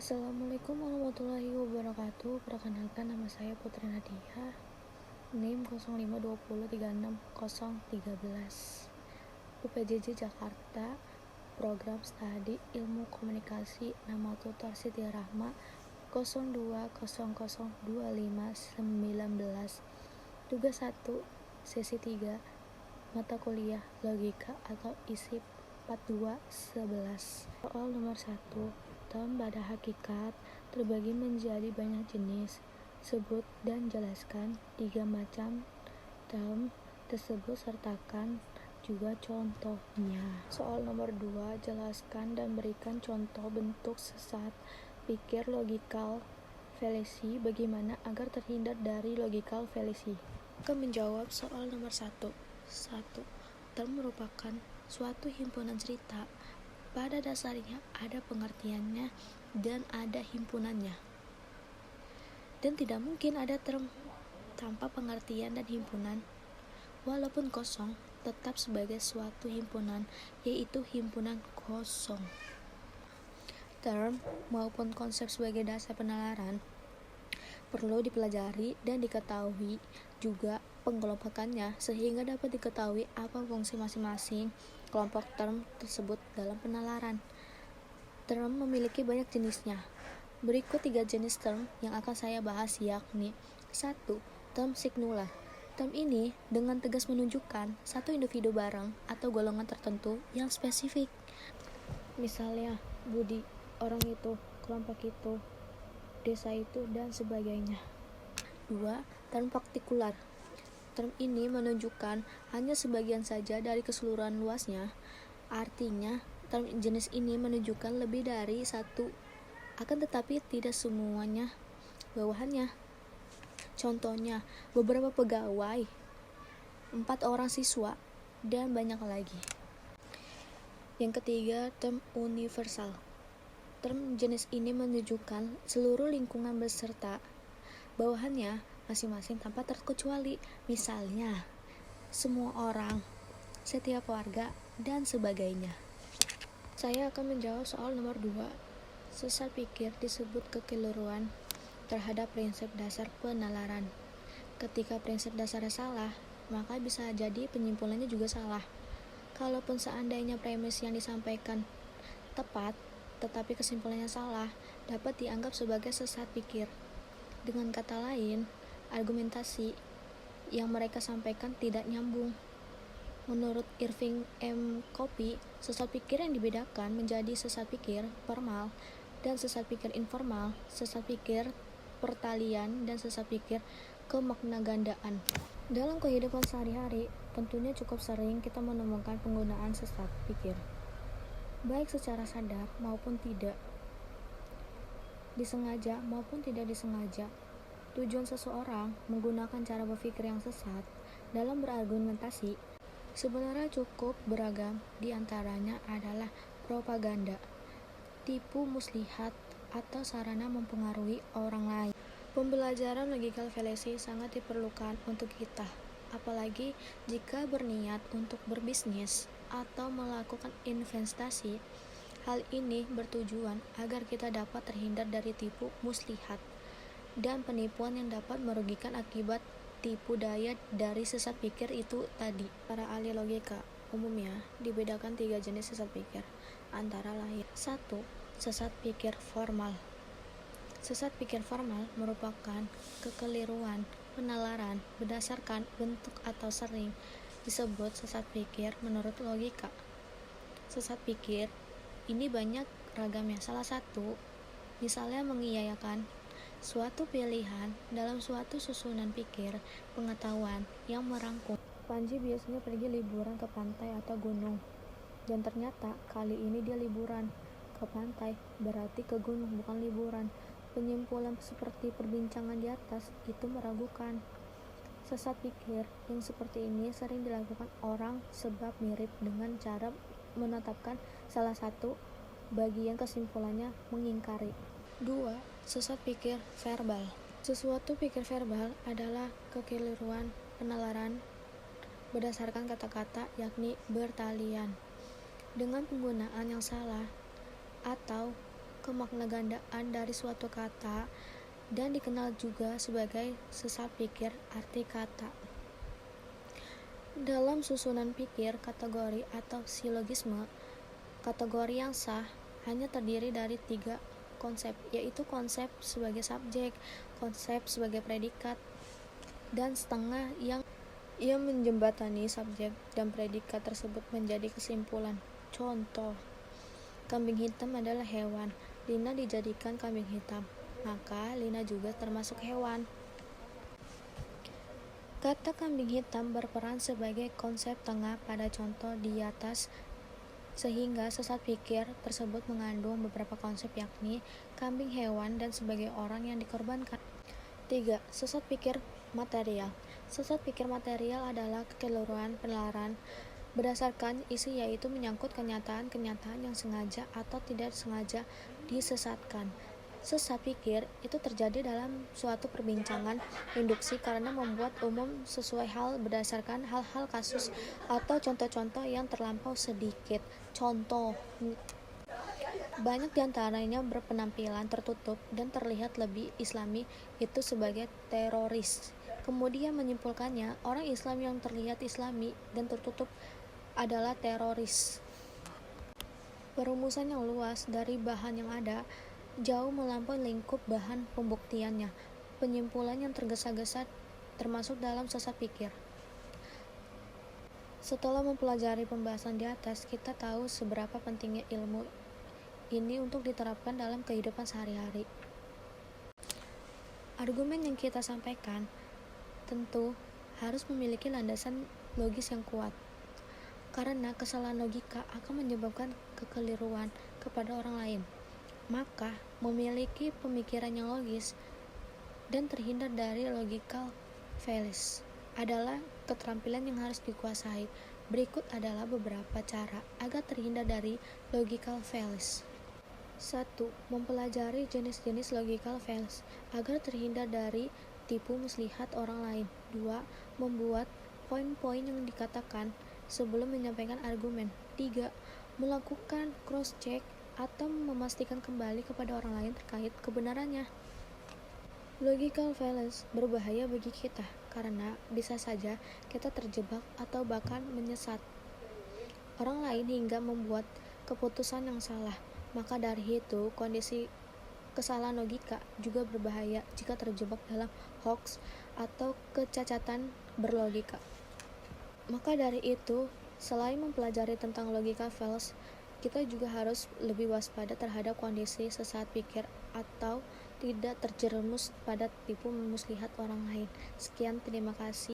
Assalamualaikum warahmatullahi wabarakatuh. Perkenalkan, nama saya Putri Nadia, NIM 052036013, UPJJ Jakarta, Program Studi Ilmu Komunikasi, nama tutor Siti Rahma 02002519. Tugas 1, sesi 3, mata kuliah logika atau ISIP 4211. Soal nomor 1. Term pada hakikat terbagi menjadi banyak jenis. Sebut dan jelaskan 3 macam term tersebut, sertakan juga contohnya. Soal nomor 2. Jelaskan dan berikan contoh bentuk sesat pikir logical fallacy. Bagaimana agar terhindar dari logical fallacy? Akan menjawab soal nomor 1. 1. Term merupakan suatu himpunan cerita. Pada dasarnya ada pengertiannya dan ada himpunannya. Dan tidak mungkin ada term tanpa pengertian dan himpunan. Walaupun kosong, tetap sebagai suatu himpunan, yaitu himpunan kosong. Term maupun konsep sebagai dasar penalaran perlu dipelajari dan diketahui juga pengelompokannya, sehingga dapat diketahui apa fungsi masing-masing kelompok term tersebut dalam penalaran. Term memiliki banyak jenisnya. Berikut 3 jenis term yang akan saya bahas, yakni 1. Term singular. Term ini dengan tegas menunjukkan satu individu barang atau golongan tertentu yang spesifik. Misalnya, Budi, orang itu, kelompok itu, desa itu, dan sebagainya. 2. Term partikular. Term ini menunjukkan hanya sebagian saja dari keseluruhan luasnya. Artinya, term jenis ini menunjukkan lebih dari satu, akan tetapi tidak semuanya bawahannya. Contohnya, beberapa pegawai, 4 orang siswa, dan banyak lagi. Yang ketiga, term universal. Term jenis ini menunjukkan seluruh lingkungan beserta bawahannya masing-masing tanpa terkecuali. Misalnya, semua orang, setiap warga, dan sebagainya. Saya akan menjawab soal nomor 2. Sesat pikir disebut kekeliruan terhadap prinsip dasar penalaran. Ketika prinsip dasarnya salah, maka bisa jadi penyimpulannya juga salah. Kalaupun seandainya premis yang disampaikan tepat, tetapi kesimpulannya salah, dapat dianggap sebagai sesat pikir. Dengan kata lain, argumentasi yang mereka sampaikan tidak nyambung. Menurut Irving M. Kopy, sesat pikir yang dibedakan menjadi sesat pikir formal dan sesat pikir informal, sesat pikir pertalian, dan sesat pikir kemaknagandaan. Dalam kehidupan sehari-hari, tentunya cukup sering kita menemukan penggunaan sesat pikir, baik secara sadar maupun tidak, disengaja maupun tidak disengaja. Tujuan seseorang menggunakan cara berpikir yang sesat dalam berargumentasi sebenarnya cukup beragam. Di antaranya adalah propaganda, tipu muslihat, atau sarana mempengaruhi orang lain. Pembelajaran logical fallacy sangat diperlukan untuk kita, apalagi jika berniat untuk berbisnis atau melakukan investasi. Hal ini bertujuan agar kita dapat terhindar dari tipu muslihat dan penipuan yang dapat merugikan akibat tipu daya dari sesat pikir itu tadi. Para ahli logika umumnya dibedakan 3 jenis sesat pikir, antara lain 1. Sesat pikir formal. Sesat pikir formal merupakan kekeliruan penalaran berdasarkan bentuk atau sering disebut sesat pikir menurut logika. Sesat pikir ini banyak ragamnya. Salah satu misalnya mengiyakan suatu pilihan dalam suatu susunan pikir pengetahuan yang merangkum. Panji biasanya pergi liburan ke pantai atau gunung, dan ternyata kali ini dia liburan ke pantai, berarti ke gunung, bukan liburan. Penyimpulan seperti perbincangan di atas itu meragukan. Sesat pikir yang seperti ini sering dilakukan orang sebab mirip dengan cara menetapkan salah satu bagian kesimpulannya mengingkari. 2. Sesat pikir verbal. Sesuatu pikir verbal adalah kekeliruan penalaran berdasarkan kata-kata, yakni bertalian, dengan penggunaan yang salah atau kemaknagandaan dari suatu kata dan dikenal juga sebagai sesat pikir arti kata. Dalam susunan pikir kategori atau silogisme, kategori yang sah hanya terdiri dari 3 konsep, yaitu konsep sebagai subjek, konsep sebagai predikat, dan setengah yang menjembatani subjek dan predikat tersebut menjadi kesimpulan. Contoh, kambing hitam adalah hewan. Lina dijadikan kambing hitam, maka Lina juga termasuk hewan. Kata kambing hitam berperan sebagai konsep tengah pada contoh di atas, sehingga sesat pikir tersebut mengandung beberapa konsep, yakni kambing hewan dan sebagai orang yang dikorbankan. 3. Sesat pikir material. Sesat pikir material adalah kekeliruan penalaran berdasarkan isi, yaitu menyangkut kenyataan-kenyataan yang sengaja atau tidak sengaja disesatkan. Sesat pikir itu terjadi dalam suatu perbincangan induksi karena membuat umum sesuai hal berdasarkan hal-hal kasus atau contoh-contoh yang terlampau sedikit. Contoh, banyak diantaranya berpenampilan tertutup dan terlihat lebih islami itu sebagai teroris. Kemudian menyimpulkannya, orang Islam yang terlihat islami dan tertutup adalah teroris. Perumusan yang luas dari bahan yang ada jauh melampaui lingkup bahan pembuktiannya. Penyimpulan yang tergesa-gesa termasuk dalam sesat pikir. Setelah mempelajari pembahasan di atas, kita tahu seberapa pentingnya ilmu ini untuk diterapkan dalam kehidupan sehari-hari. Argumen yang kita sampaikan tentu harus memiliki landasan logis yang kuat, karena kesalahan logika akan menyebabkan kekeliruan kepada orang lain. Maka, memiliki pemikiran yang logis dan terhindar dari logical fallacy adalah keterampilan yang harus dikuasai. Berikut adalah beberapa cara agar terhindar dari logical fallacy. 1. Mempelajari jenis-jenis logical fallacy agar terhindar dari tipu muslihat orang lain. 2. Membuat poin-poin yang dikatakan sebelum menyampaikan argumen. 3. Melakukan cross-check atau memastikan kembali kepada orang lain terkait kebenarannya. Logical fallacy berbahaya bagi kita karena bisa saja kita terjebak atau bahkan menyesat orang lain hingga membuat keputusan yang salah. Maka dari itu, kondisi kesalahan logika juga berbahaya jika terjebak dalam hoax atau kecacatan berlogika. Maka dari itu, selain mempelajari tentang logical fallacy, kita juga harus lebih waspada terhadap kondisi sesat pikir atau tidak terjerumus pada tipu muslihat orang lain. Sekian, terima kasih.